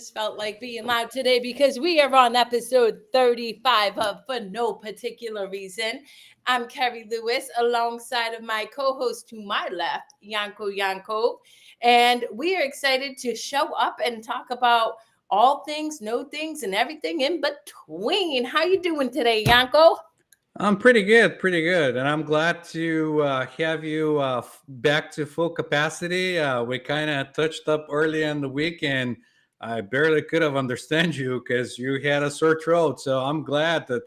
just felt like being loud today because we are on episode 35 of For No Particular Reason. I'm Kerri Lewis alongside of my co-host to my left, Yankov. And we are excited to show up and talk about all things, no things, and everything in between. How you doing today, Yanko? I'm pretty good, and I'm glad to have you back to full capacity. We kind of touched up early in the week, and I barely could have understand you because you had a sore throat. So I'm glad that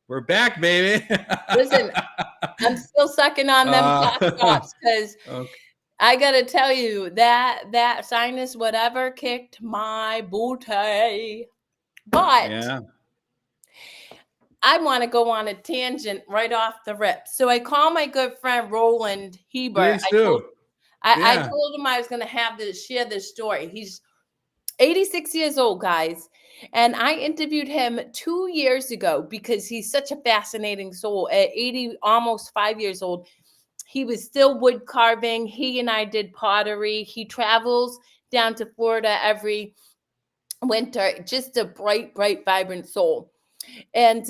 we're back, baby. Listen, I'm still sucking on them cough uh, drops because okay. I gotta tell you that sinus whatever kicked my booty. But Yeah, I want to go on a tangent right off the rip. So I call my good friend Roland Hebert. please do. I Yeah, told him I was gonna have to share this story. He's 86 years old, guys. And I interviewed him 2 years ago because he's such a fascinating soul. At 80, almost 5 years old, he was still wood carving. He and I did pottery. He travels down to Florida every winter. Just a bright, bright, vibrant soul. And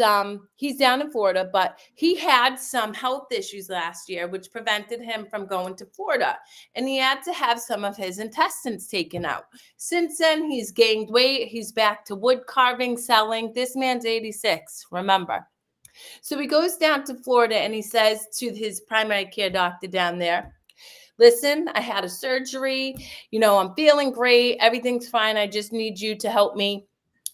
he's down in Florida, but he had some health issues last year, which prevented him from going to Florida. And he had to have some of his intestines taken out. Since then, he's gained weight. He's back to wood carving, selling. This man's 86, remember. So he goes down to Florida and he says to his primary care doctor down there, listen, I had a surgery. I'm feeling great. Everything's fine. I just need you to help me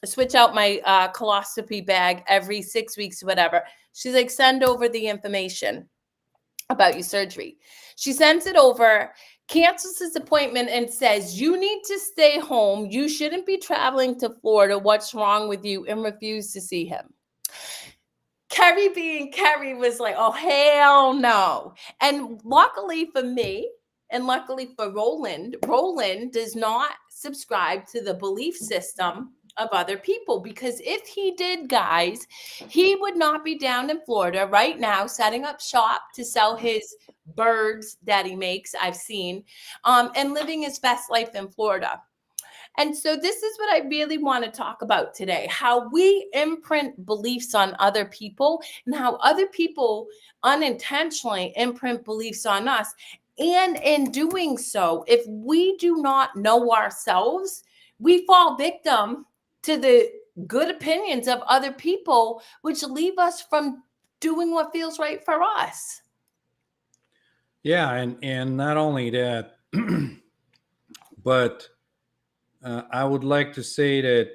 switch out my coloscopy bag every 6 weeks, whatever. She's like, send over the information about your surgery. She sends it over, cancels his appointment, and says, you need to stay home. You shouldn't be traveling to Florida. What's wrong with you? And refused to see him. Kerri being Kerri was like, oh, hell no. And luckily for me, and luckily for Roland does not subscribe to the belief system of other people, because if he did, guys, he would not be down in Florida right now setting up shop to sell his birds that he makes, I've seen, and living his best life in Florida. And so this is what I really want to talk about today, how we imprint beliefs on other people and how other people unintentionally imprint beliefs on us. And in doing so, if we do not know ourselves, we fall victim to the good opinions of other people, which leave us from doing what feels right for us. yeah, and not only that, but I would like to say that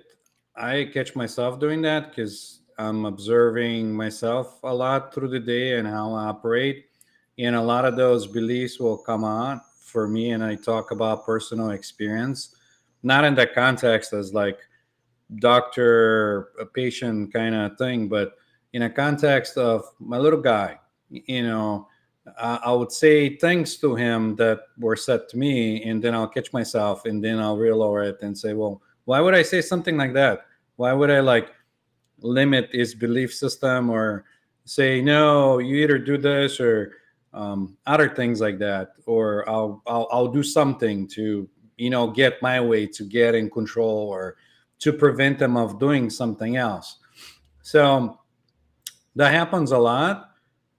I catch myself doing that because I'm observing myself a lot through the day and how I operate. And a lot of those beliefs will come on for me, and I talk about personal experience, not in that context as like doctor, a patient kind of thing, but in a context of my little guy. You know, I would say things to him that were said to me, and then I'll catch myself, and then I'll reload it and say, well, why would I say something like that? Why would I like limit his belief system or say, no, you either do this or other things like that, or I'll do something to get my way, to get in control, or to prevent them of doing something else. So that happens a lot.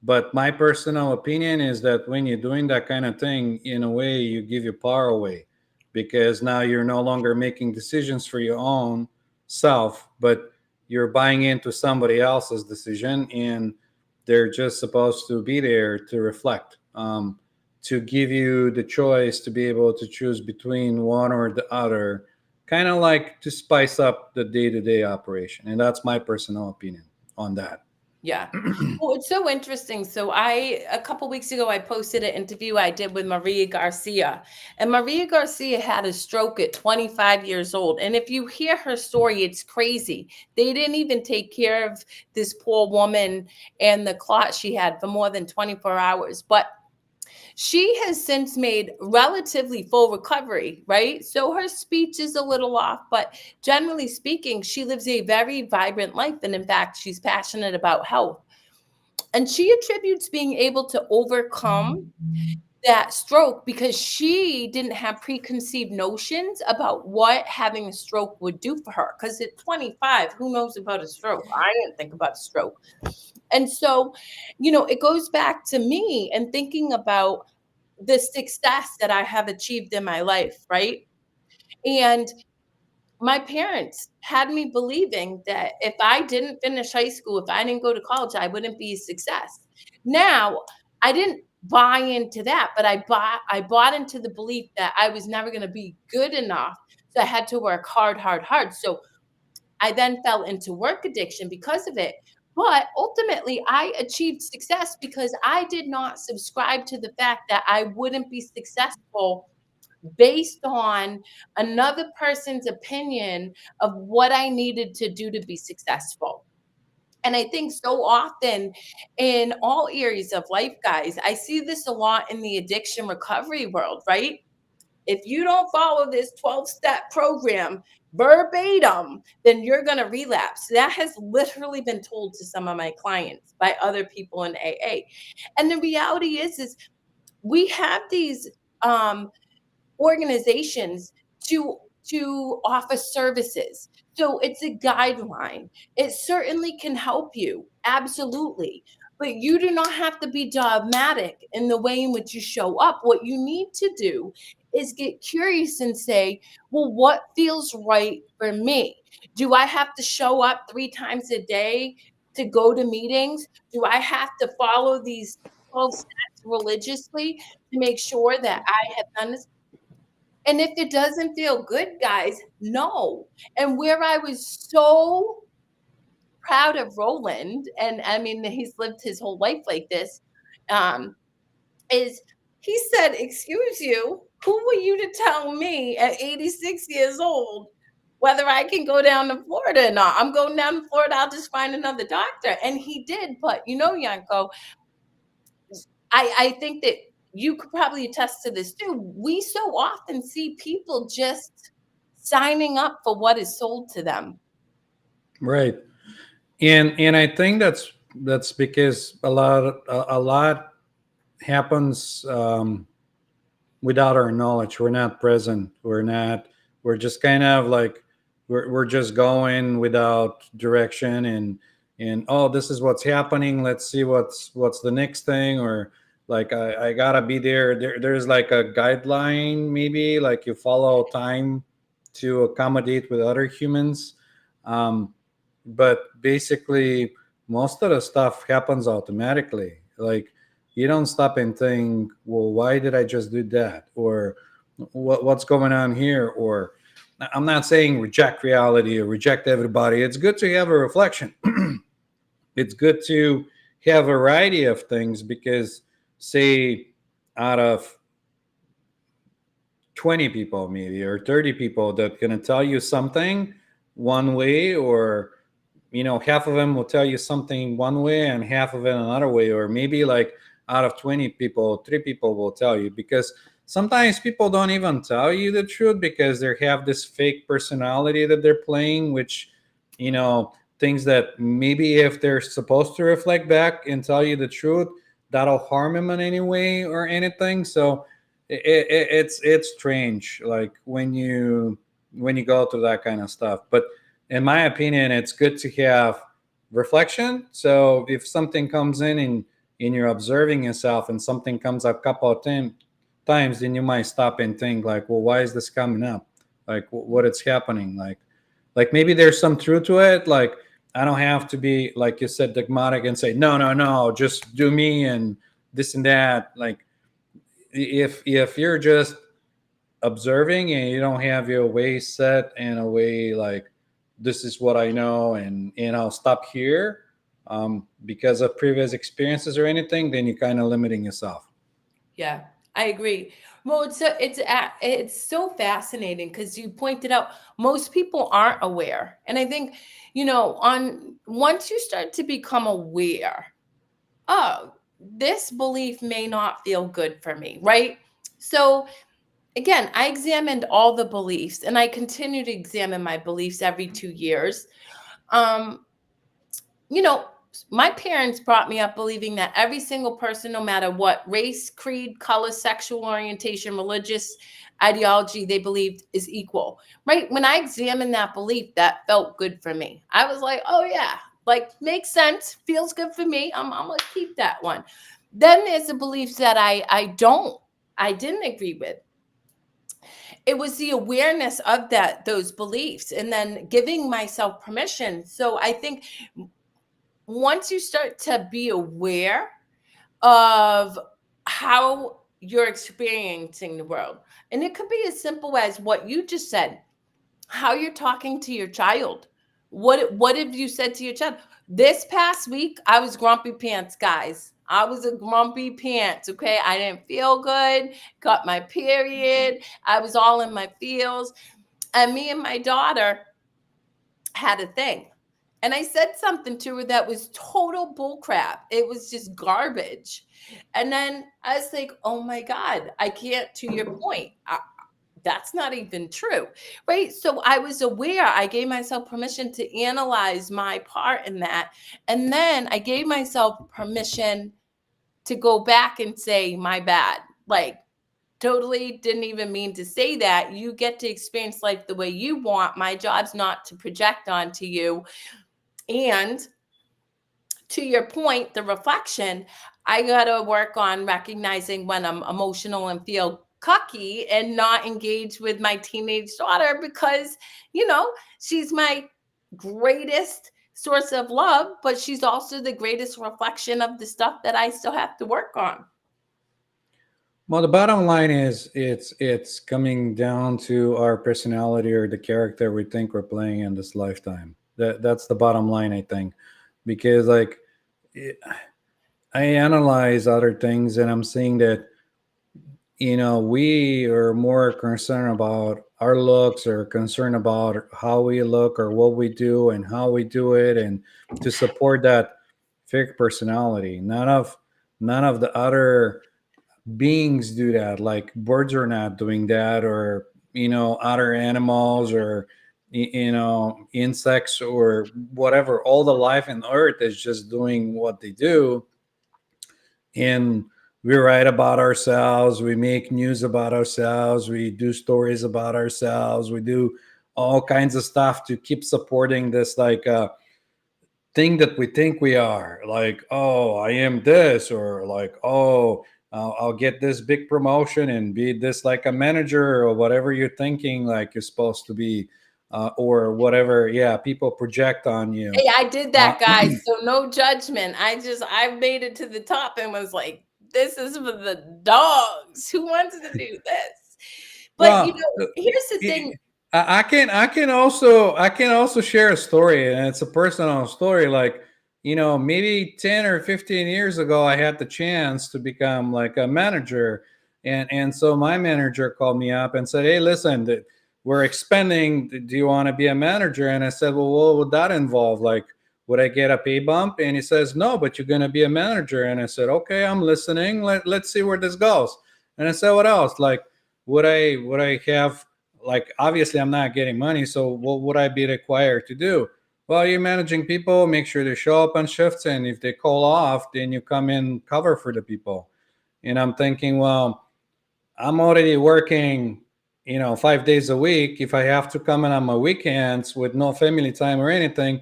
But my personal opinion is that when you're doing that kind of thing, in a way, you give your power away, because now you're no longer making decisions for your own self, but you're buying into somebody else's decision, and they're just supposed to be there to reflect, to give you the choice to be able to choose between one or the other, kind of like to spice up the day to day operation. And that's my personal opinion on that. Yeah. Well, it's so interesting. So a couple weeks ago, I posted an interview I did with Maria Garcia. And Maria Garcia had a stroke at 25 years old. And if you hear her story, it's crazy. They didn't even take care of this poor woman and the clot she had for more than 24 hours. But she has since made relatively full recovery, right? So her speech is a little off, but generally speaking, she lives a very vibrant life. And in fact, she's passionate about health. And she attributes being able to overcome that stroke because she didn't have preconceived notions about what having a stroke would do for her. Because at 25, who knows about a stroke? I didn't think about a stroke. And so, it goes back to me and thinking about the success that I have achieved in my life, right? And my parents had me believing that if I didn't finish high school, if I didn't go to college, I wouldn't be a success. Now, I didn't buy into that, but I bought into the belief that I was never going to be good enough. So I had to work hard, hard, hard. So I then fell into work addiction because of it. But ultimately, I achieved success because I did not subscribe to the fact that I wouldn't be successful based on another person's opinion of what I needed to do to be successful. And I think so often in all areas of life, guys, I see this a lot in the addiction recovery world, right? If you don't follow this 12-step program verbatim, then you're going to relapse. That has literally been told to some of my clients by other people in AA. And the reality is we have these um, organizations to offer services. So it's a guideline. It certainly can help you, absolutely. But you do not have to be dogmatic in the way in which you show up. What you need to do is get curious and say, well, what feels right for me? Do I have to show up 3 times a day to go to meetings? Do I have to follow these 12 steps religiously to make sure that I have done this? And if it doesn't feel good, guys, no. And where I was so proud of Roland, and I mean, he's lived his whole life like this, um, is he said, "Excuse you, who were you to tell me at 86 years old whether I can go down to Florida or not? I'm going down to Florida, I'll just find another doctor." And he did, but Yanko, I think that you could probably attest to this too. We so often see people just signing up for what is sold to them. Right. And I think that's because a lot happens without our knowledge. We're not present. We're just kind of like we're just going without direction, and oh, this is what's happening, let's see what's the next thing, or like I gotta be there's like a guideline, maybe like you follow time to accommodate with other humans. But basically most of the stuff happens automatically. Like you don't stop and think, well, why did I just do that, or what's going on here? Or I'm not saying reject reality or reject everybody. It's good to have a reflection. It's good to have a variety of things because, say, out of 20 people maybe or 30 people that going to tell you something one way, or half of them will tell you something one way and half of it another way, or maybe like out of 20 people 3 people will tell you, because sometimes people don't even tell you the truth because they have this fake personality that they're playing, which things that maybe if they're supposed to reflect back and tell you the truth, that'll harm them in any way or anything. So it's strange, like when you go through that kind of stuff. But in my opinion, it's good to have reflection. So if something comes in and you're observing yourself and something comes up a couple of times, then you might stop and think like, well, why is this coming up? Like what is happening? Like maybe there's some truth to it. Like I don't have to be, like you said, dogmatic and say, no, no, no, just do me and this and that. Like if you're just observing and you don't have your way set in a way like this is what I know, and I'll stop here because of previous experiences or anything, then you're kind of limiting yourself. Yeah, I agree. Well, it's so fascinating because you pointed out most people aren't aware, and I think on once you start to become aware, oh, this belief may not feel good for me, right? So again, I examined all the beliefs, and I continue to examine my beliefs every 2 years. Um, you know, my parents brought me up believing that every single person, no matter what race, creed, color, sexual orientation, religious ideology they believed, is equal. Right? When I examined that belief, that felt good for me. I was like, oh yeah, like makes sense, feels good for me. I'm gonna keep that one. Then there's the beliefs that I didn't agree with. It was the awareness of those beliefs and then giving myself permission. So I think once you start to be aware of how you're experiencing the world, and it could be as simple as what you just said, how you're talking to your child. What have you said to your child? This past week, I was grumpy pants, guys. I was a grumpy pants, okay? I didn't feel good, got my period. I was all in my feels. And me and my daughter had a thing. And I said something to her that was total bullcrap. It was just garbage. And then I was like, oh my God, I can't, to your point, that's not even true. Right. So I was aware, I gave myself permission to analyze my part in that. And then I gave myself permission to go back and say, my bad. Like, totally didn't even mean to say that. You get to experience life the way you want. My job's not to project onto you. And to your point, the reflection, I got to work on recognizing when I'm emotional and feel cocky and not engage with my teenage daughter because, she's my greatest source of love, but she's also the greatest reflection of the stuff that I still have to work on. Well, the bottom line is it's coming down to our personality or the character we think we're playing in this lifetime. That's the bottom line, I think, because like it, I analyze other things and I'm seeing that we are more concerned about our looks or concerned about how we look or what we do and how we do it and to support that fake personality. None of the other beings do that, like birds are not doing that, or other animals, or insects or whatever. All the life in earth is just doing what they do, and we write about ourselves, we make news about ourselves, we do stories about ourselves, we do all kinds of stuff to keep supporting this like thing that we think we are, like, oh, I am this, or like, oh, I'll get this big promotion and be this like a manager or whatever you're thinking like you're supposed to be, or whatever. Yeah, people project on you. Hey, I did uh, that, guys. So no judgment. I made it to the top and was like, this is for the dogs. Who wants to do this? But well, here's the thing. I can also share a story, and it's a personal story. Like, maybe 10 or 15 years ago, I had the chance to become like a manager, and so my manager called me up and said, "Hey, listen, we're expanding. Do you want to be a manager?" And I said, "Well, what would that involve? Like, would I get a pay bump?" And he says, "No, but you're going to be a manager." And I said, "Okay, I'm listening. Let's see where this goes." And I said, "What else? Like, would I have, like, obviously I'm not getting money, so what would I be required to do?" "Well, you're managing people, make sure they show up on shifts, and if they call off, then you come in cover for the people." And I'm thinking, well, I'm already working 5 days a week. If I have to come in on my weekends with no family time or anything,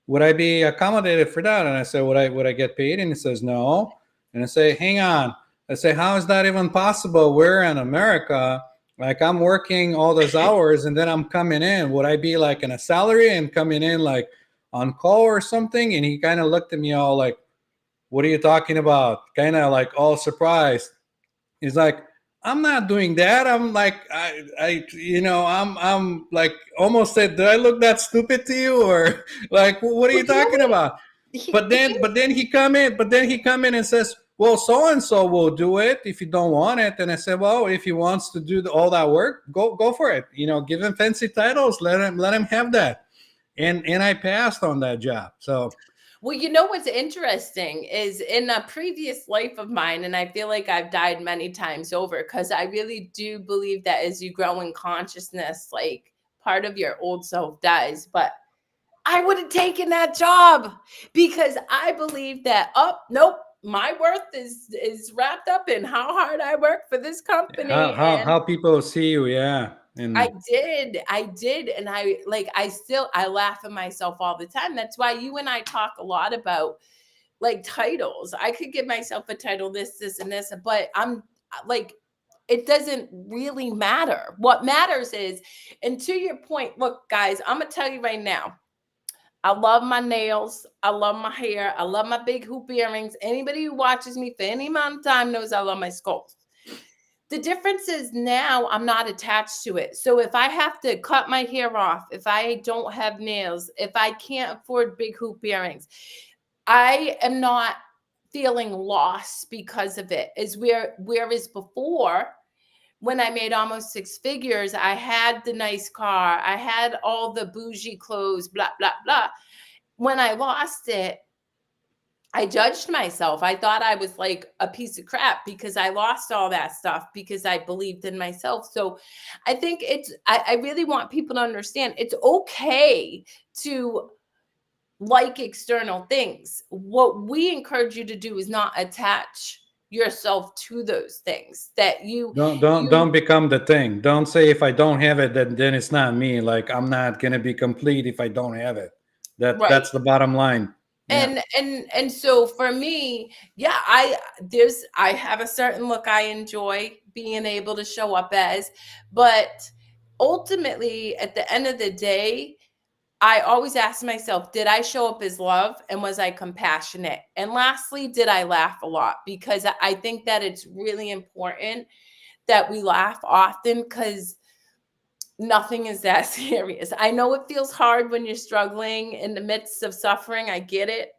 would I be accommodated for that? And I said, would I get paid? And he says, no. And I say, hang on. I say, how is that even possible? We're in America. Like, I'm working all those hours and then I'm coming in. Would I be like in a salary and coming in like on call or something? And he kind of looked at me all like, what are you talking about? Kind of like all surprised. He's like, I'm not doing that. I'm like, I'm like, almost said, "Do I look that stupid to you?" Or like, what are Well, you talking about? But then, here's but then he come in and says, "Well, so and so will do it if you don't want it." And I said, "Well, if he wants to do all that work, go for it. Give him fancy titles. Let him have that." And I passed on that job. So Well, what's interesting is in a previous life of mine, and I feel like I've died many times over because I really do believe that as you grow in consciousness, like part of your old self dies. But I would have taken that job because I believe that, oh, nope, my worth is wrapped up in how hard I work for this How company. And how people see you, yeah. And I did. And I like, I laugh at myself all the time. That's why you and I talk a lot about like titles. I could give myself a title, this, and this, but I'm like, it doesn't really matter. What matters is, and to your point, look, guys, I'm gonna tell you right now, I love my nails. I love my hair. I love my big hoop earrings. Anybody who watches me for any amount of time knows I love my skulls. The difference is now I'm not attached to it. So if I have to cut my hair off, if I don't have nails, if I can't afford big hoop earrings, I am not feeling lost because of it. Is whereas before, when I made almost six figures, I had the nice car, I had all the bougie clothes, blah, blah, blah. When I lost it, I judged myself. I thought I was like a piece of crap because I lost all that stuff because I believed in myself. So I think I really want people to understand it's okay to like external things. What we encourage you to do is not attach yourself to those things that don't become the thing. Don't say if I don't have it, then it's not me. Like I'm not gonna be complete if I don't have it. right. That's the bottom line. Yeah. And so for me, yeah, I have a certain look I enjoy being able to show up as, but ultimately at the end of the day, I always ask myself, did I show up as love and was I compassionate? And lastly, did I laugh a lot? Because I think that it's really important that we laugh often because nothing is that serious. I know it feels hard when you're struggling in the midst of suffering. I get it.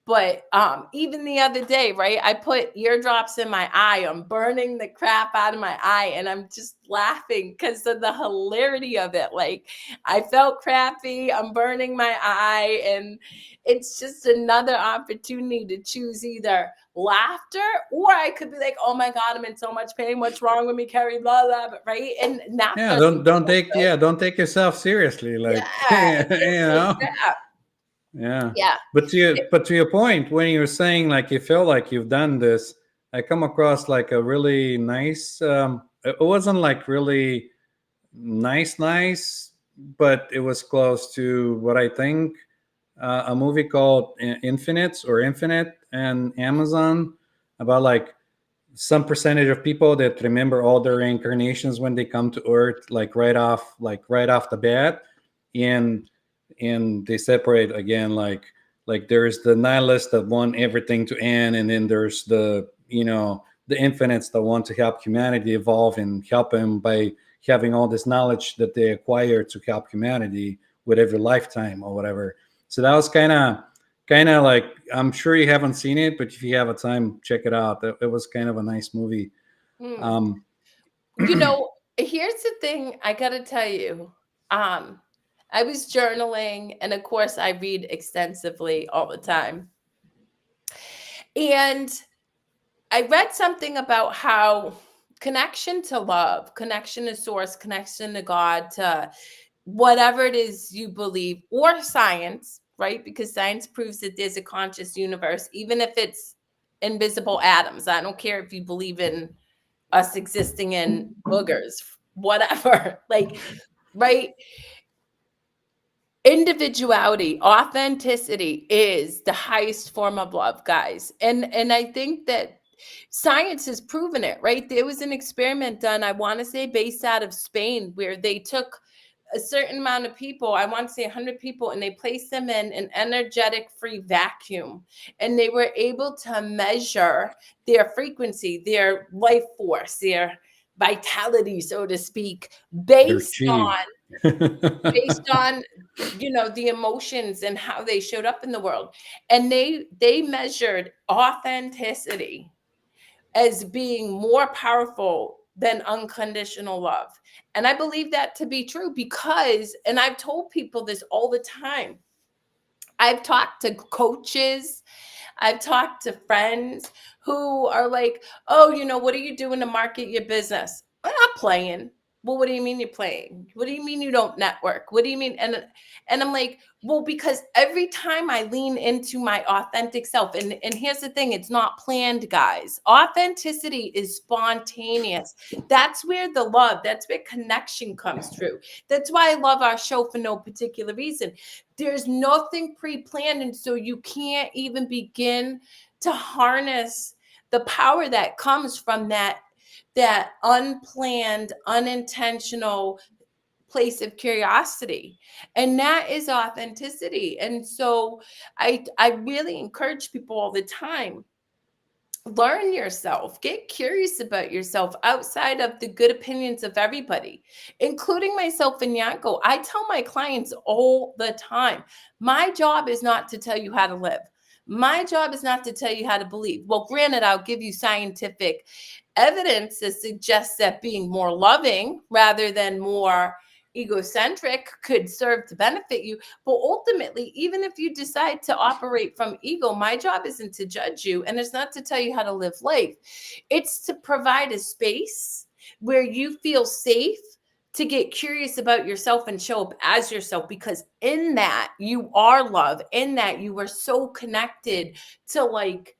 But even the other day, right, I put eardrops in my eye. I'm burning the crap out of my eye, and I'm just laughing because of the hilarity of it. Like, I felt crappy. I'm burning my eye, and it's just another opportunity to choose either laughter, or I could be like, "Oh my God, I'm in so much pain. What's wrong with me, Kerri?" Blah blah, right? And that Yeah, doesn't feel good. don't take yourself seriously. Like Yeah, you it feels like know. crap. Yeah. Yeah. But to your point, when you're saying like you feel like you've done this, I come across like a really nice it wasn't like really nice, but it was close to what I think a movie called Infinite and Amazon about like some percentage of people that remember all their reincarnations when they come to Earth, like right off the bat, and they separate again, like there's the nihilists that want everything to end, and then there's the the infinites that want to help humanity evolve and help them by having all this knowledge that they acquire to help humanity with every lifetime or whatever. So that was kind of like, I'm sure you haven't seen it, but if you have a time, check it out. It was kind of a nice movie. Hmm. Um, You know, here's the thing I got to tell you. Um, I was journaling, and of course, I read extensively all the time. And I read something about how connection to love, connection to source, connection to God, to whatever it is you believe, or science, right? Because science proves that there's a conscious universe, even if it's invisible atoms. I don't care if you believe in us existing in boogers, whatever. Like, right? Individuality, authenticity is the highest form of love, guys. And I think that science has proven it, right? There was an experiment done, I want to say based out of Spain, where they took a certain amount of people, I want to say 100 people, and they placed them in an energetic free vacuum. And they were able to measure their frequency, their life force, their vitality, so to speak, their based chi. on the emotions and how they showed up in the world. And they measured authenticity as being more powerful than unconditional love. And I believe that to be true because, and I've told people this all the time, I've talked to coaches, I've talked to friends who are like, oh, what are you doing to market your business? I'm not playing. well, what do you mean you're playing? What do you mean you don't network? What do you mean? And I'm like, well, because every time I lean into my authentic self, and here's the thing, it's not planned, guys. Authenticity is spontaneous. That's where the love, that's where connection comes through. That's why I love our show for no particular reason. There's nothing pre-planned, and so you can't even begin to harness the power that comes from that unplanned, unintentional place of curiosity. And that is authenticity. And so I really encourage people all the time, learn yourself, get curious about yourself outside of the good opinions of everybody, including myself and Yanko. I tell my clients all the time, my job is not to tell you how to live. My job is not to tell you how to believe. Well, granted, I'll give you scientific evidence that suggests that being more loving rather than more egocentric could serve to benefit you. But ultimately, even if you decide to operate from ego, my job isn't to judge you, and it's not to tell you how to live life. It's to provide a space where you feel safe to get curious about yourself and show up as yourself, because in that you are love, in that you are so connected to like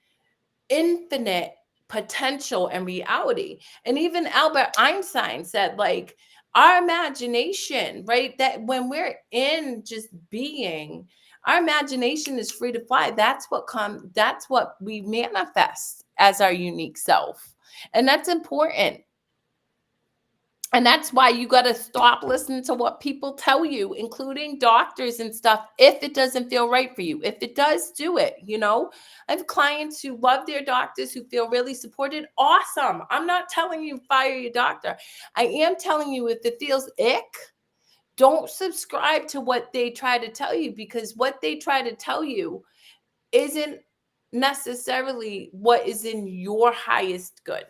infinite potential and reality. And even Albert Einstein said, like, our imagination, right? That when we're in just being, our imagination is free to fly. That's what we manifest as our unique self. And that's important. And that's why you got to stop listening to what people tell you, including doctors and stuff, if it doesn't feel right for you. If it does, do it. I have clients who love their doctors, who feel really supported. Awesome. I'm not telling you fire your doctor. I am telling you, if it feels ick, don't subscribe to what they try to tell you, because what they try to tell you isn't necessarily what is in your highest good.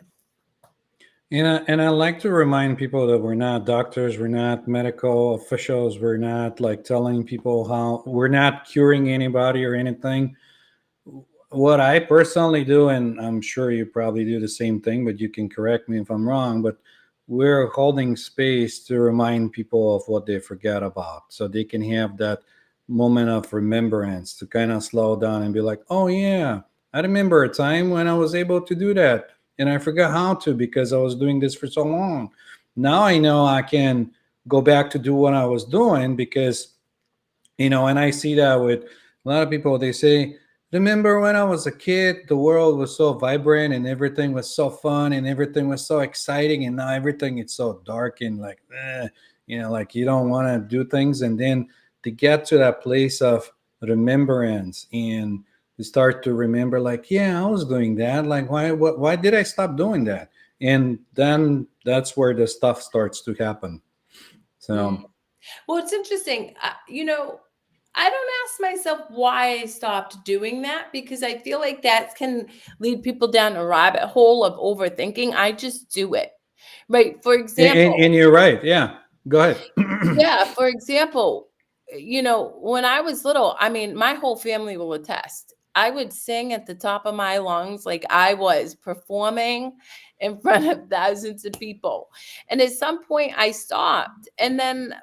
And I like to remind people that we're not doctors, we're not medical officials, we're not like telling people how, we're not curing anybody or anything. What I personally do, and I'm sure you probably do the same thing, but you can correct me if I'm wrong, but we're holding space to remind people of what they forgot about so they can have that moment of remembrance to kind of slow down and be like, oh, yeah, I remember a time when I was able to do that and I forgot how to because I was doing this for so long. Now I know I can go back to do what I was doing because and I see that with a lot of people. They say, remember when I was a kid, the world was so vibrant and everything was so fun and everything was so exciting, and now everything is so dark and like, like you don't want to do things. And then to get to that place of remembrance and you start to remember, like, yeah, I was doing that. Like, why did I stop doing that? And then that's where the stuff starts to happen. Mm. So Well, it's interesting. I don't ask myself why I stopped doing that, because I feel like that can lead people down a rabbit hole of overthinking. I just do it. Right. For example, and you're right. Yeah, go ahead. yeah, for example, when I was little, I mean, my whole family will attest. I would sing at the top of my lungs like I was performing in front of thousands of people. And at some point I stopped. And then,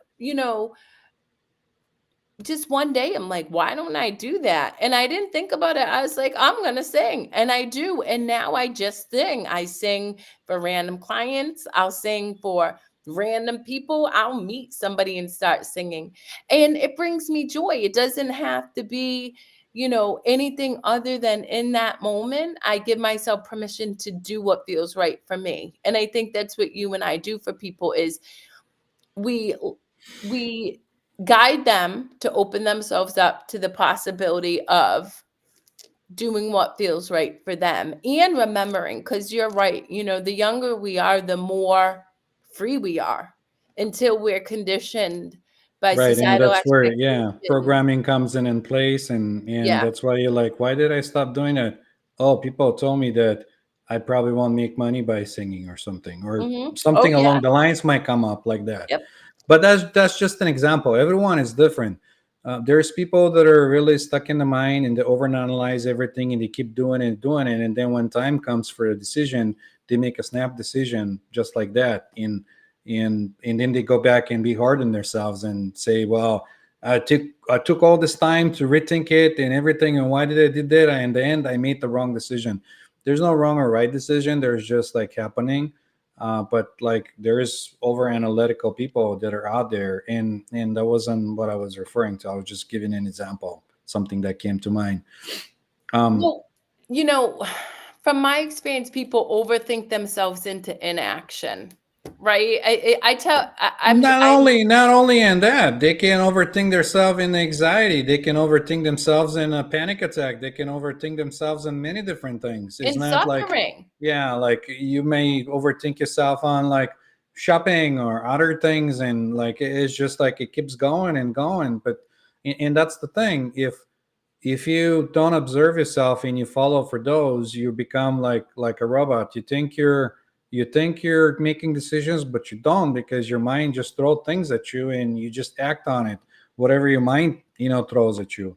just one day I'm like, why don't I do that? And I didn't think about it. I was like, I'm gonna sing, and I do. And now I just sing. I sing for random clients, I'll sing for random people, I'll meet somebody and start singing, and it brings me joy. It doesn't have to be anything other than, in that moment, I give myself permission to do what feels right for me. And I think that's what you and I do for people, is we we guide them to open themselves up to the possibility of doing what feels right for them, and remembering, because you're right, the younger we are, the more free we are, until we're conditioned by Right, and societal that's where, yeah, expectations. programming comes in place, and Yeah. that's why you're like, why did I stop doing that? Oh, people told me that I probably won't make money by singing or Oh something yeah. along the lines might come up like that. Yep. But that's just an example. Everyone is different. There's people that are really stuck in the mind and they overanalyze everything and they keep doing it, and then when time comes for a decision, they make a snap decision just like that. And and then they go back and be hard on themselves and say, well, I took all this time to rethink it and everything, and why did I did that? In the end, I made the wrong decision. There's no wrong or right decision. There's just like happening. But like there is over analytical people that are out there, and that wasn't what I was referring to. I was just giving an example, something that came to mind. Um, Well, you know, from my experience, people overthink themselves into inaction, right? I tell, not only in that, they can overthink themselves in anxiety. They can overthink themselves in a panic attack. They can overthink themselves in many different things. It's in not like, suffering. yeah, like you may overthink yourself on like shopping or other things, and like it's just like it keeps going and going. But and that's the thing. If you don't observe yourself and you follow for those, you become like a robot. You think you're making decisions, but you don't, because your mind just throws things at you and you just act on it, whatever your mind throws at you.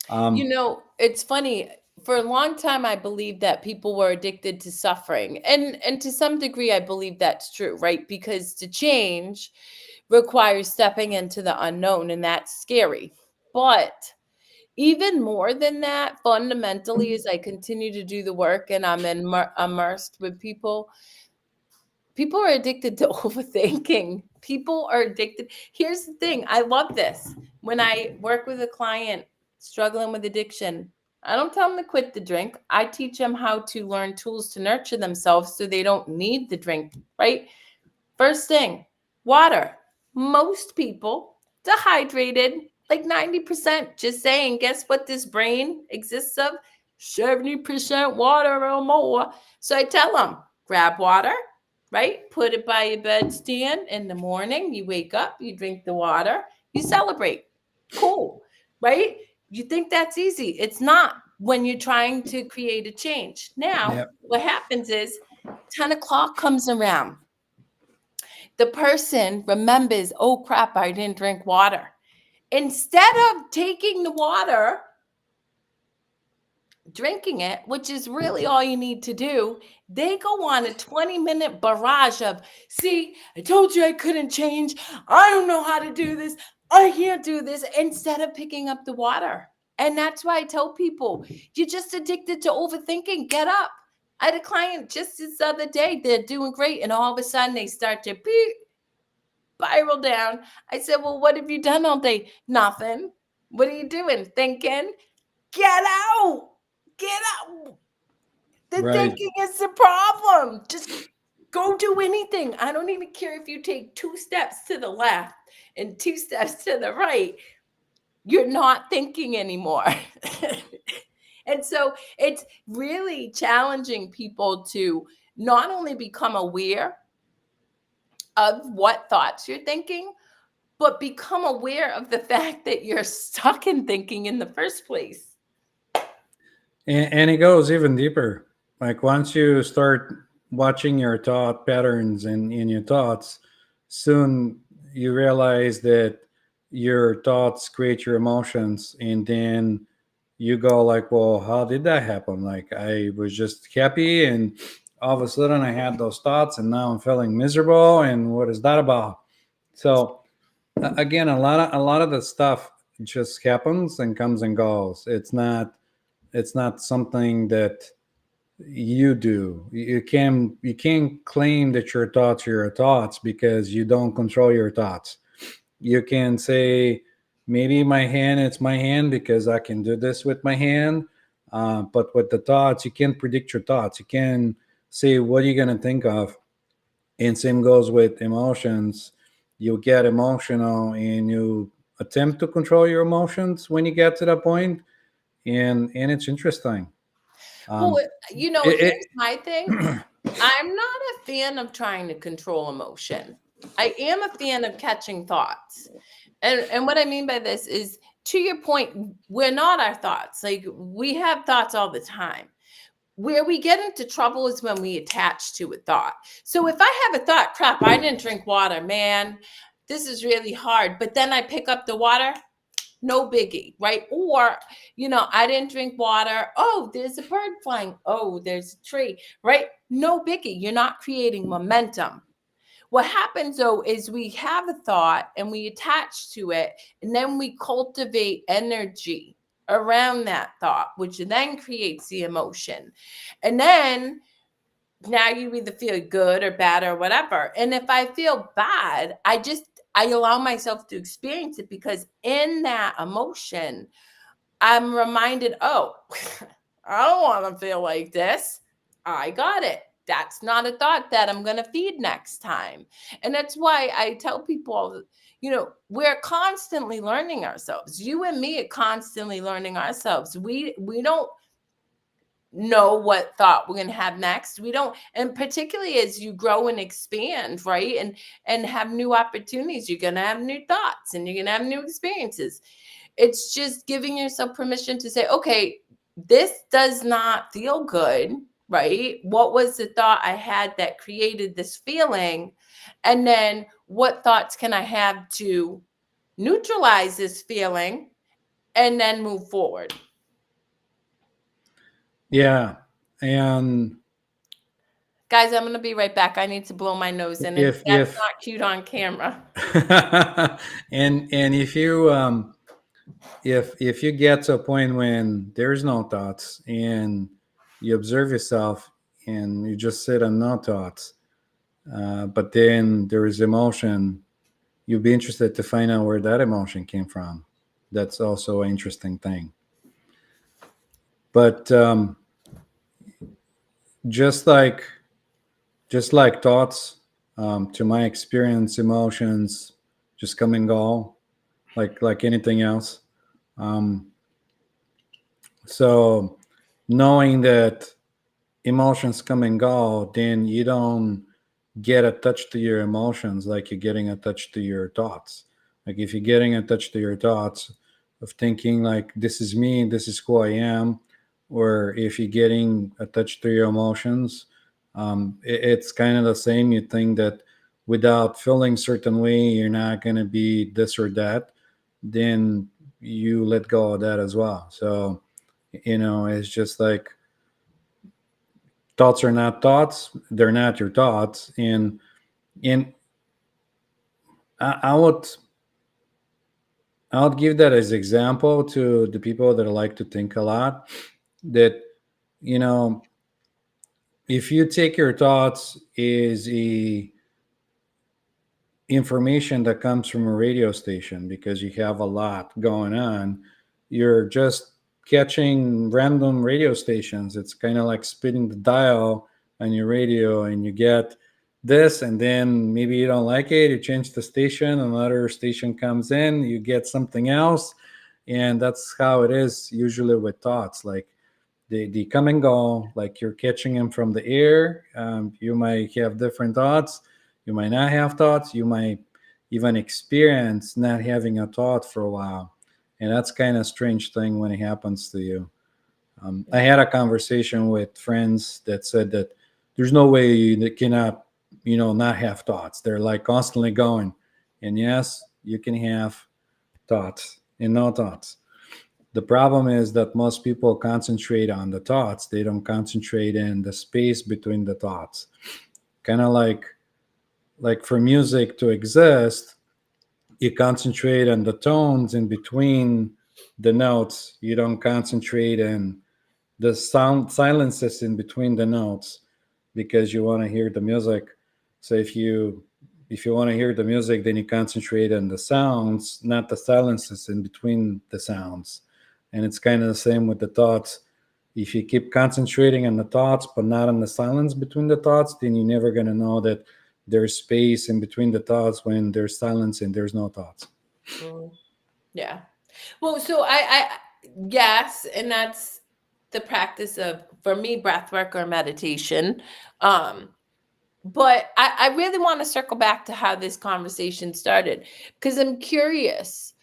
You um know, it's funny. For a long time, I believed that people were addicted to suffering, and to some degree, I believe that's true, right? Because to change requires stepping into the unknown, and that's scary. But even more than that, fundamentally, as I continue to do the work and I'm immersed with people, people are addicted to overthinking. People are addicted. Here's the thing, I love this. When I work with a client struggling with addiction, I don't tell them to quit the drink. I teach them how to learn tools to nurture themselves so they don't need the drink, right? First thing, water. Most people dehydrated, like 90%. Just saying, guess what this brain exists of? 70% water or more. So I tell them, grab water, right? Put it by your bedstand in the morning. You wake up, you drink the water, you celebrate. Cool, right? You think that's easy. It's not when you're trying to create a change. Now, yeah, what happens is 10 o'clock comes around, the person remembers, oh crap, I didn't drink water. Instead of taking the water, drinking it, which is really all you need to do, they go on a 20-minute barrage of, see, I told you I couldn't change. I don't know how to do this. I can't do this, instead of picking up the water. And that's why I tell people, you're just addicted to overthinking. Get up. I had a client just this other day, they're doing great, and all of a sudden they start to beep, spiral down. I said, well, what have you done all day? Nothing. What are you doing? Thinking? Get out. Get out. The right, thinking is the problem. Just go do anything. I don't even care if you take 2 steps to the left and 2 steps to the right. You're not thinking anymore. And so it's really challenging people to not only become aware of what thoughts you're thinking, but become aware of the fact that you're stuck in thinking in the first place. and it goes even deeper. Like once you start watching your thought patterns and in your thoughts, soon you realize that your thoughts create your emotions, and then you go like, well, how did that happen? Like I was just happy, and all of a sudden I had those thoughts, and now I'm feeling miserable, and what is that about? So again, a lot of the stuff just happens and comes and goes. It's not something that you do. You can't claim that your thoughts are your thoughts, because you don't control your thoughts. You can say, maybe my hand, it's my hand because I can do this with my hand. But with the thoughts, you can't predict your thoughts. You can say what are you going to think of. And same goes with emotions. You get emotional and you attempt to control your emotions when you get to that point, and it's interesting. Well, um here's it, my thing. it I'm not a fan of trying to control emotion. I am a fan of catching thoughts. And what I mean by this is, to your point, we're not our thoughts. Like, we have thoughts all the time. Where we get into trouble is when we attach to a thought. So if I have a thought, crap, I didn't drink water, man, this is really hard. But then I pick up the water, no biggie, right? Or, I didn't drink water. Oh, there's a bird flying. Oh, there's a tree, right? No biggie. You're not creating momentum. What happens though is we have a thought and we attach to it, and then we cultivate energy around that thought, which then creates the emotion. And then now you either feel good or bad or whatever. And if I feel bad, I allow myself to experience it, because in that emotion, I'm reminded, oh, I don't want to feel like this. I got it. That's not a thought that I'm going to feed next time. And that's why I tell people, we're constantly learning ourselves. You and me are constantly learning ourselves. We don't know what thought we're going to have next. We don't, and particularly as you grow and expand, right? And have new opportunities, you're going to have new thoughts and you're going to have new experiences. It's just giving yourself permission to say, okay, this does not feel good, right? What was the thought I had that created this feeling? And then what thoughts can I have to neutralize this feeling and then move forward? Yeah. And Guys, I'm going to be right back. I need to blow my nose, and that's if not cute on camera. and if you get to a point when there's no thoughts and you observe yourself and you just sit on no thoughts, but then there is emotion, you'll be interested to find out where that emotion came from. That's also an interesting thing. But just like thoughts, to my experience, emotions just come and go, like anything else. Um, so knowing that emotions come and go, then you don't get attached to your emotions like you're getting attached to your thoughts. Like if you're getting attached to your thoughts of thinking like this is me, this is who I am, or if you're getting attached to your emotions, it's kind of the same. You think that without feeling certain way, you're not going to be this or that, then you let go of that as well. So, it's just like thoughts are not thoughts, they're not your thoughts. And I would give that as example to the people that like to think a lot, that you know if you take your thoughts is a information that comes from a radio station because you have a lot going on, you're just catching random radio stations. It's kind of like spinning the dial on your radio and you get this, and then maybe you don't like it, you change the station, another station comes in, you get something else. And that's how it is usually with thoughts. Like they come and go, like you're catching them from the air. You might have different thoughts, you might not have thoughts, you might even experience not having a thought for a while. And that's kind of strange thing when it happens to you. I had a conversation with friends that said that there's no way you cannot, not have thoughts. They're like constantly going. And yes, you can have thoughts and no thoughts. The problem is that most people concentrate on the thoughts. They don't concentrate in the space between the thoughts. Kind of like for music to exist, you concentrate on the tones in between the notes. You don't concentrate in the sound silences in between the notes because you want to hear the music. So if you want to hear the music, then you concentrate on the sounds, not the silences in between the sounds. And it's kind of the same with the thoughts. If you keep concentrating on the thoughts but not on the silence between the thoughts, then you're never going to know that there's space in between the thoughts when there's silence and there's no thoughts. Mm, yeah. Well, so yes, and that's the practice of, for me, breath work or meditation. Um, but I really want to circle back to how this conversation started, because I'm curious.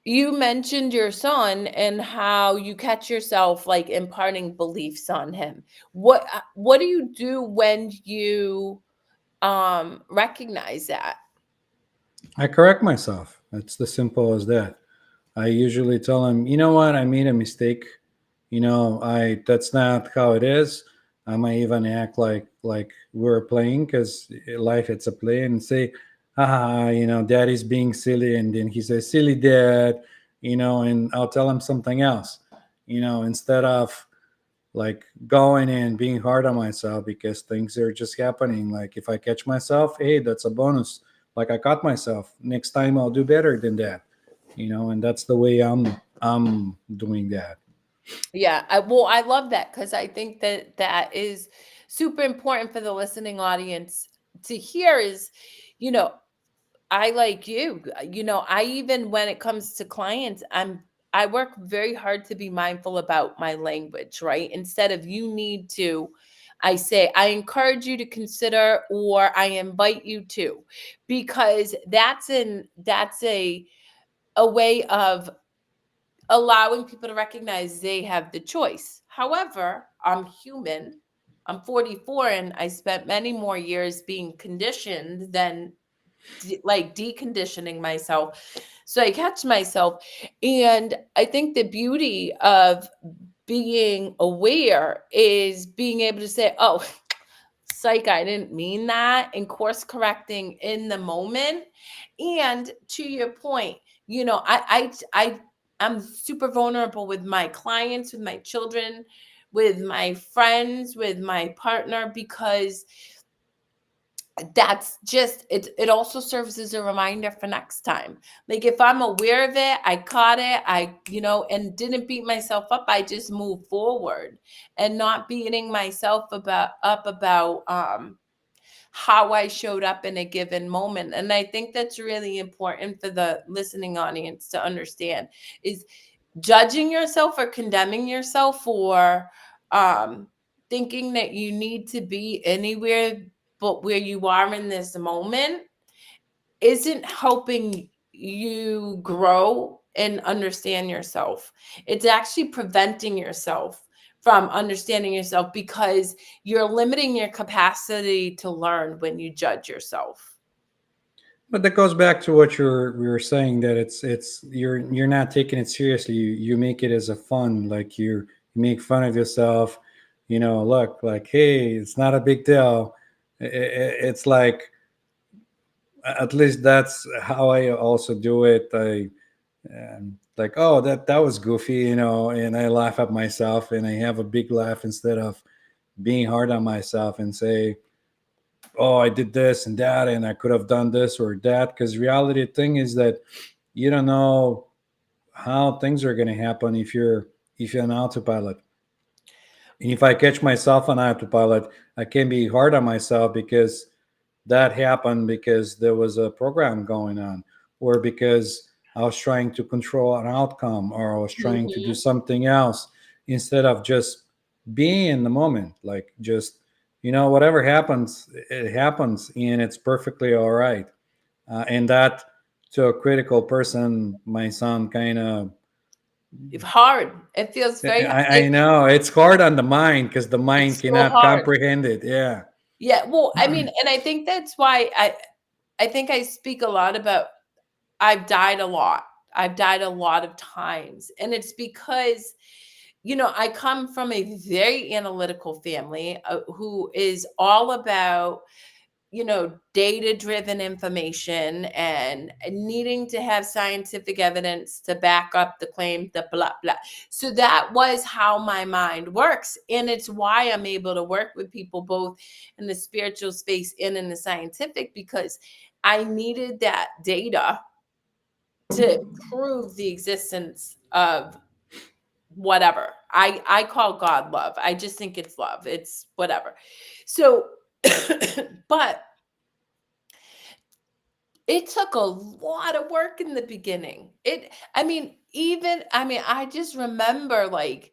You mentioned your son and how you catch yourself like imparting beliefs on him. What do you do when you recognize that? I correct myself. It's as simple as that. I usually tell him, you know what, I made a mistake. I that's not how it is. I might even act like we're playing because life it's a play and say, "Ah, daddy's being silly," and then he says, "Silly dad," and I'll tell him something else, instead of like going and being hard on myself because things are just happening. Like if I catch myself, hey, that's a bonus. Like I caught myself. Next time I'll do better than that. And that's the way I'm doing that. Yeah, I love that because I think that that is super important for the listening audience to hear is, you know, I like you. I even when it comes to clients, I work very hard to be mindful about my language, right? Instead of you need to, I say I encourage you to consider or I invite you to, because that's a way of allowing people to recognize they have the choice. However, I'm human. I'm 44 and I spent many more years being conditioned than like deconditioning myself. So I catch myself. And I think the beauty of being aware is being able to say, oh, psych, I didn't mean that, and course correcting in the moment. And to your point, I'm super vulnerable with my clients, with my children, with my friends, with my partner, because that's just it also serves as a reminder for next time. Like if I'm aware of it, I caught it, and didn't beat myself up, I just move forward and not beating myself about how I showed up in a given moment. And I think that's really important for the listening audience to understand is judging yourself or condemning yourself for um thinking that you need to be anywhere but where you are in this moment isn't helping you grow and understand yourself. It's actually preventing yourself from understanding yourself because you're limiting your capacity to learn when you judge yourself. But that goes back to what we were saying, that it's you're not taking it seriously. You make it as a fun, like you make fun of yourself. Look, like, hey, it's not a big deal. It's like, at least that's how I also do it. I like, oh, that was goofy, and I laugh at myself and I have a big laugh instead of being hard on myself and say, oh, I did this and that and I could have done this or that. Because reality thing is that you don't know how things are going to happen if you're an autopilot. And if I catch myself on autopilot, I can be hard on myself because that happened because there was a program going on, or because I was trying to control an outcome, or I was trying to do Mhm. something else instead of just being in the moment. Like, just, whatever happens, it happens and it's perfectly all right. And that, to a critical person, might sound kind of, It's hard. It feels very I like know it's hard on the mind because the mind it's so cannot hard. comprehend it. Yeah. Yeah, well, I mean, and I think that's why I think I speak a lot about I've died a lot. I've died a lot of times. And it's because, I come from a very analytical family who is all about, data driven information and needing to have scientific evidence to back up the claim, the blah, blah. So that was how my mind works. And it's why I'm able to work with people both in the spiritual space and in the scientific, because I needed that data to prove the existence of whatever. I call God love. I just think it's love. It's whatever. So but it took a lot of work in the beginning. I just remember like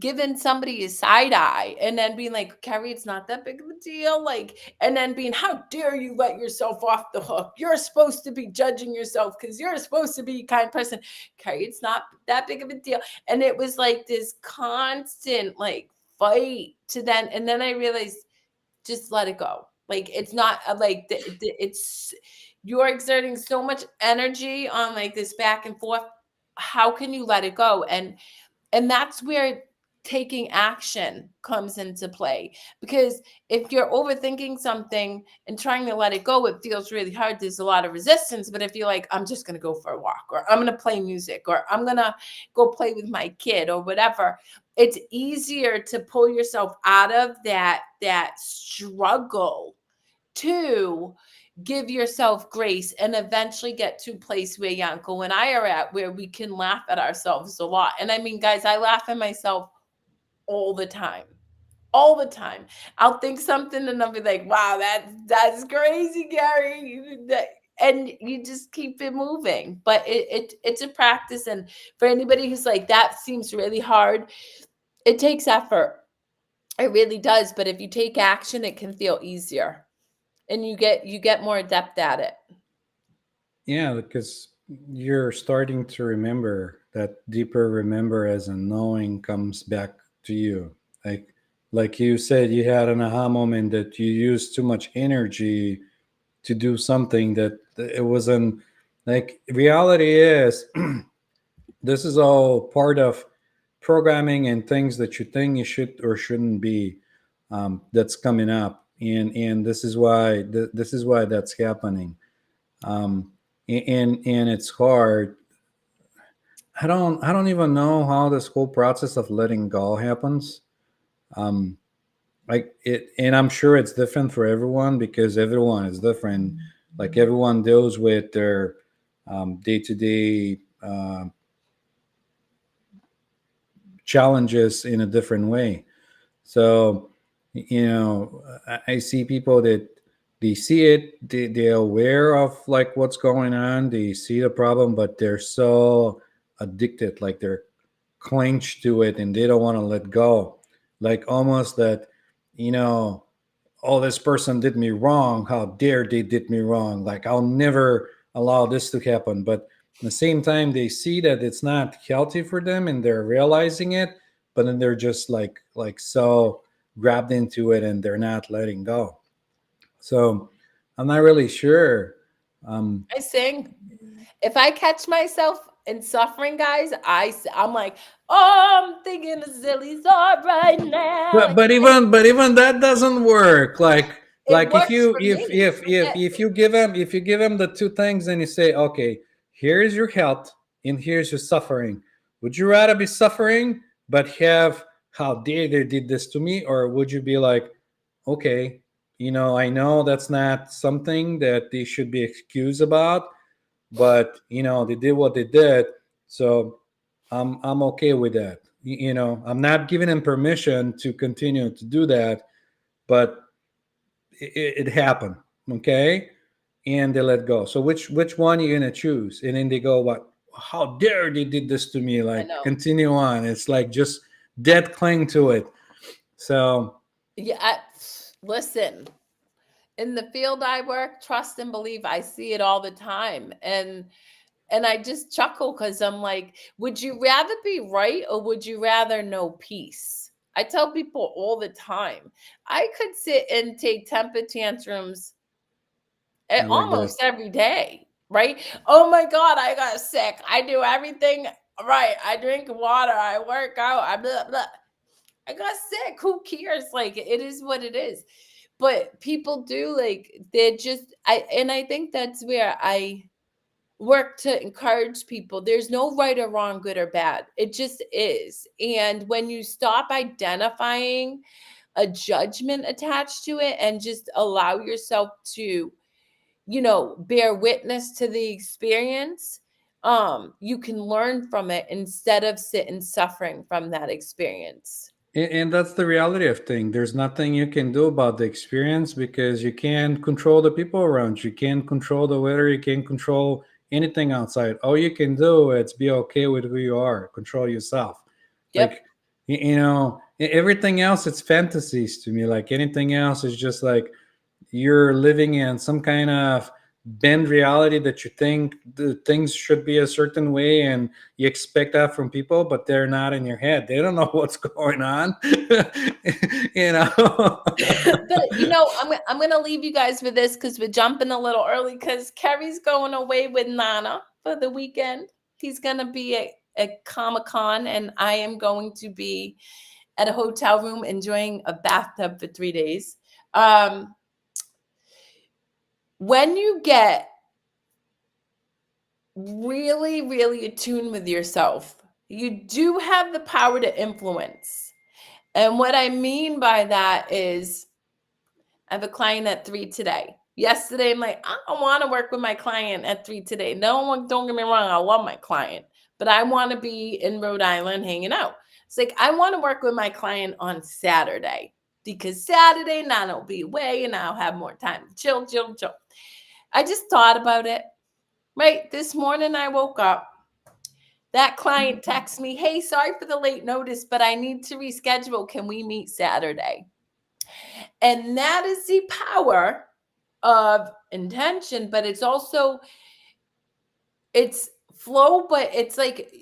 giving somebody a side eye and then being like, Kerri, it's not that big of a deal. Like, and then being, how dare you let yourself off the hook? You're supposed to be judging yourself because you're supposed to be a kind person. Kerri, it's not that big of a deal. And it was like this constant like fight to then, and then I realized just let it go. Like, it's not like it's you're exerting so much energy on like this back and forth. How can you let it go? And that's where taking action comes into play. Because if you're overthinking something and trying to let it go, it feels really hard. There's a lot of resistance. But if you're like, I'm just going to go for a walk, or I'm going to play music, or I'm going to go play with my kid, or whatever, it's easier to pull yourself out of that struggle, to give yourself grace and eventually get to a place where Yanko and I are at, where we can laugh at ourselves a lot. And I mean, guys, I laugh at myself all the time. All the time. I'll think something and I'll be like, wow, that's crazy, Gary. And you just keep it moving. But it's a practice. And for anybody who's like, that seems really hard, it takes effort. It really does. But if you take action, it can feel easier. And you get more adept at it. Yeah, because you're starting to remember that deeper remember as a knowing comes back to you. Like like you said, you had an aha moment that you used too much energy to do something that it wasn't. Like reality is this is all part of programming and things that you think you should or shouldn't be, that's coming up, and this is why that's happening. um, and it's hard. I don't even know how this whole process of letting go happens. um, like it, and I'm sure it's different for everyone because everyone is different. Like everyone deals with their day-to-day challenges in a different way. So, I see people that they see it, they're aware of like what's going on, they see the problem, but they're so addicted, like they're clinched to it and they don't want to let go. Like almost that, you know, oh, this person did me wrong. How dare they did me wrong? Like I'll never allow this to happen. But at the same time, they see that it's not healthy for them and they're realizing it, but then they're just like so grabbed into it and they're not letting go. So I'm not really sure. Um, I sing. If I catch myself in suffering, guys, I'm like, oh, I'm thinking of silly song right now. Like, but even that doesn't work. it Like if works you for me. if you give them, if you give them the two things and you say, okay, here's your health and here's your suffering, would you rather be suffering but have how dare they did this to me, or would you be like, okay, I know that's not something that they should be excused about, but they did what they did, so I'm okay with that. I'm not giving them permission to continue to do that, but it happened. Okay, and they let go. So which one are you gonna choose? And then they go, what? How dare they did this to me? I Like know. continue on. It's like just dead cling to it. So Yeah, listen, in the field I work, trust and believe, I see it all the time. And I just chuckle because I'm like, would you rather be right or would you rather know peace? I tell people all the time, I could sit and take temper tantrums I like that. almost every day, right? Oh my God, I got sick. I do everything right. I drink water. I work out. I blah, blah. I got sick. Who cares? Like, it is what it is. But people do, like, they're just, and I think that's where I work to encourage people. There's no right or wrong, good or bad. It just is. And when you stop identifying a judgment attached to it and just allow yourself to, bear witness to the experience, you can learn from it instead of sitting suffering from that experience. And that's the reality of things. There's nothing you can do about the experience because you can't control the people around you. You can't control the weather. You can't control anything outside. All you can do is be okay with who you are. Control yourself. Yep. Like everything else, it's fantasies to me. Like anything else is just like you're living in some kind of bend reality that you think the things should be a certain way and you expect that from people, but they're not in your head. They don't know what's going on. you know But I'm gonna leave you guys with this because we're jumping a little early because Kerry's going away with Nana for the weekend. He's gonna be at Comic Con, and I am going to be at a hotel room enjoying a bathtub for 3 days. Um, when you get really, really attuned with yourself, you do have the power to influence. And what I mean by that is, I have a client at 3 today. Yesterday, I'm like, I don't want to work with my client at 3 today. Don't get me wrong, I love my client, but I want to be in Rhode Island hanging out. It's like, I want to work with my client on Saturday because Saturday, now I'll be away and I'll have more time to chill, chill, chill. I just thought about it. Right. This morning, I woke up. That client texts me, hey, sorry for the late notice, but I need to reschedule. Can we meet Saturday? And that is the power of intention, but it's flow, but it's like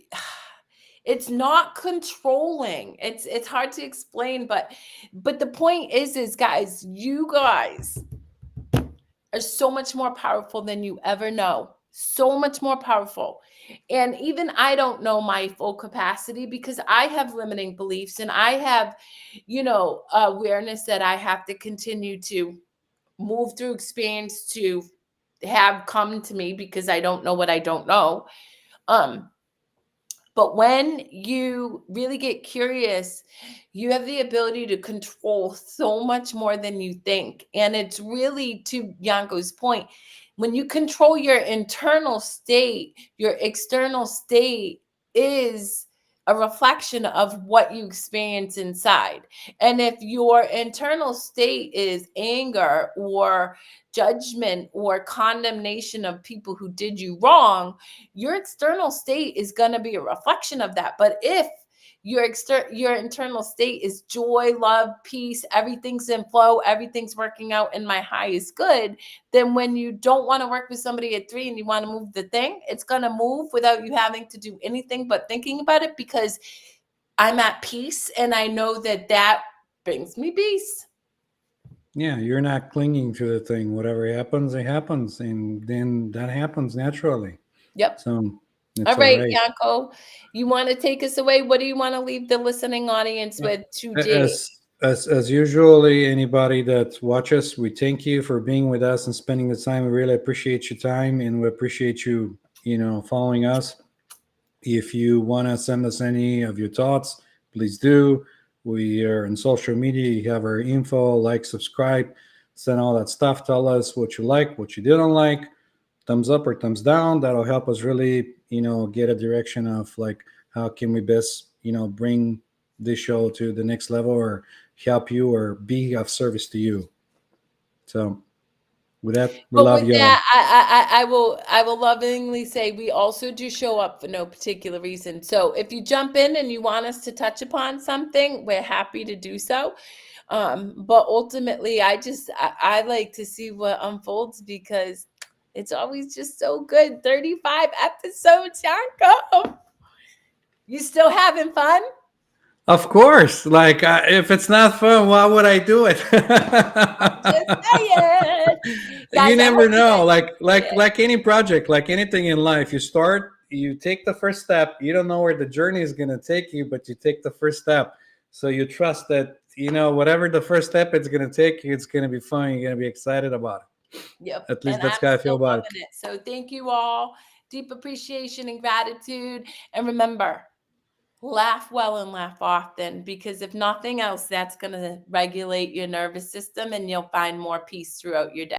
it's not controlling. It's hard to explain, but the point is guys, you guys are so much more powerful than you ever know. So much more powerful. And even I don't know my full capacity because I have limiting beliefs and I have, awareness that I have to continue to move through experience to have come to me because I don't know what I don't know. Um, but when you really get curious, you have the ability to control so much more than you think. And it's really, to Yanko's point, when you control your internal state, your external state is a reflection of what you experience inside. And if your internal state is anger or judgment or condemnation of people who did you wrong, your external state is going to be a reflection of that. But if your internal state is joy, love, peace, everything's in flow, everything's working out, and my highest good, then when you don't want to work with somebody at 3 and you want to move the thing, it's going to move without you having to do anything but thinking about it, because I'm at peace and I know that that brings me peace. Yeah, you're not clinging to the thing. Whatever happens, it happens, and then that happens naturally. Yep. So All it's all right, right. Yanko, you want to take us away? What do you want to leave the listening audience with today? As usually, anybody that watches, we thank you for being with us and spending the time. We really appreciate your time, and we appreciate you, following us. If you want to send us any of your thoughts, please do. We are on social media. You have our info, like, subscribe, send all that stuff. Tell us what you like, what you didn't like, thumbs up or thumbs down. That'll help us really, get a direction of like how can we best, bring this show to the next level or help you or be of service to you. So with that, we But love with y'all. that, I will lovingly say we also do show up for no particular reason. So if you jump in and you want us to touch upon something, we're happy to do so. But ultimately, I like to see what unfolds because it's always just so good. 35 episodes, Yanko. You still having fun? Of course, like if it's not fun, why would I do it? Just saying. You Guys, I never hope you know. guys enjoyed Like any project, like anything in life, you start, you take the first step. You don't know where the journey is going to take you, but you take the first step. So you trust that whatever the first step it's going to take you, it's going to be fun. You're going to be excited about it. Yep. it. At least And that's I'm how I feel still about it. loving it. So thank you all. Deep appreciation and gratitude. And remember, laugh well and laugh often, because if nothing else, that's going to regulate your nervous system and you'll find more peace throughout your day.